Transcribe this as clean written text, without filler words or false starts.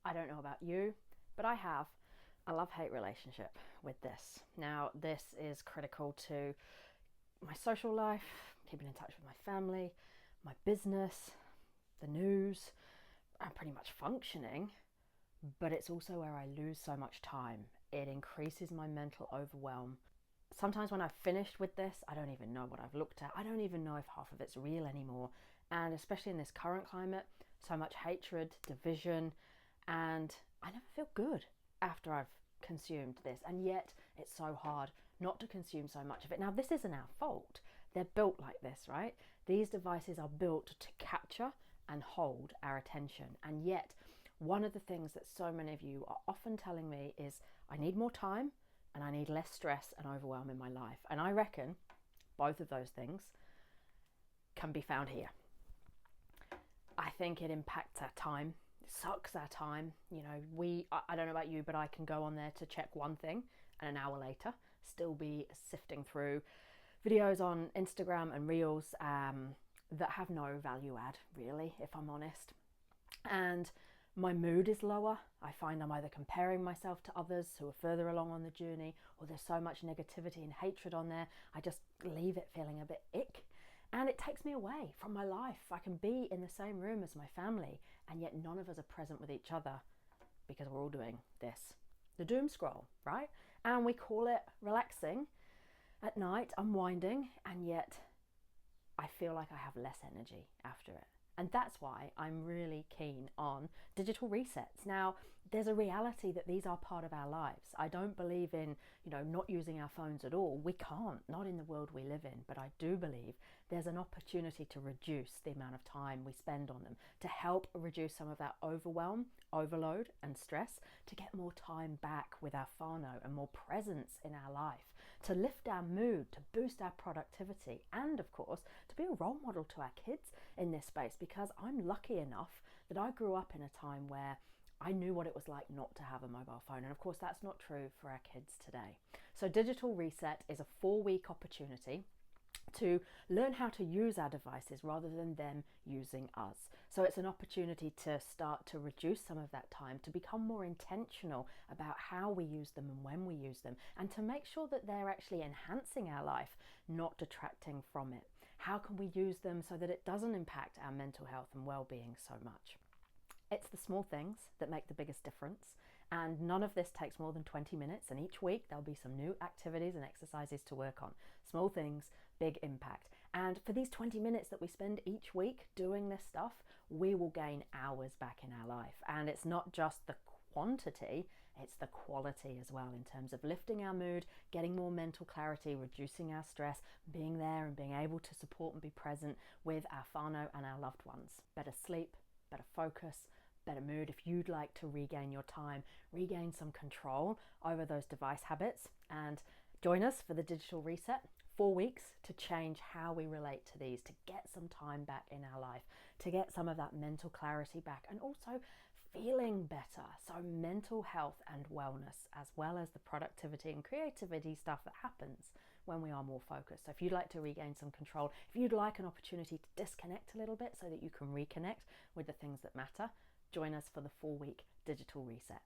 I don't know about you, but I have a love-hate relationship with this. Now, this is critical to my social life, keeping in touch with my family, my business, the news, and pretty much functioning, but it's also where I lose so much time. It increases my mental overwhelm. Sometimes when I've finished with this, I don't even know what I've looked at. I don't even know if half of it's real anymore. And especially in this current climate, so much hatred, division, and I never feel good after I've consumed this. And yet it's so hard not to consume so much of it. Now, this isn't our fault. They're built like this, right? These devices are built to capture and hold our attention. And yet, one of the things that so many of you are often telling me is, I need more time and I need less stress and overwhelm in my life. And I reckon both of those things can be found here. I think it impacts our time. It sucks our time. You know, I don't know about you, but I can go on there to check one thing and an hour later still be sifting through videos on Instagram and Reels that have no value add, really, if I'm honest. And my mood is lower. I find I'm either comparing myself to others who are further along on the journey, or there's so much negativity and hatred on there, I just leave it feeling a bit ick. And it takes me away from my life. I can be in the same room as my family, and yet none of us are present with each other because we're all doing this. The doom scroll, right? And we call it relaxing at night, unwinding, and yet I feel like I have less energy after it. And that's why I'm really keen on digital resets. Now, there's a reality that these are part of our lives. I don't believe in, not using our phones at all. We can't, not in the world we live in. But I do believe there's an opportunity to reduce the amount of time we spend on them, to help reduce some of that overwhelm, overload, and stress, to get more time back with our whānau and more presence in our life, to lift our mood, to boost our productivity, and of course, to be a role model to our kids in this space. Because I'm lucky enough that I grew up in a time where I knew what it was like not to have a mobile phone. And of course, that's not true for our kids today. So Digital Reset is a 4-week opportunity to learn how to use our devices rather than them using us. So it's an opportunity to start to reduce some of that time, to become more intentional about how we use them and when we use them, and to make sure that they're actually enhancing our life, not detracting from it. How can we use them so that it doesn't impact our mental health and well-being so much? It's the small things that make the biggest difference, and none of this takes more than 20 minutes, and each week there'll be some new activities and exercises to work on. Small things, big impact. And for these 20 minutes that we spend each week doing this stuff, we will gain hours back in our life. And it's not just the quantity, it's the quality as well, in terms of lifting our mood, getting more mental clarity, reducing our stress, being there and being able to support and be present with our whānau and our loved ones. Better sleep, better focus, better mood. If you'd like to regain your time, regain some control over those device habits, and join us for the Digital Reset, 4 weeks to change how we relate to these, to get some time back in our life, to get some of that mental clarity back, and also feeling better. So mental health and wellness, as well as the productivity and creativity stuff that happens when we are more focused. So if you'd like to regain some control, if you'd like an opportunity to disconnect a little bit so that you can reconnect with the things that matter, join us for the 4-week Digital Reset.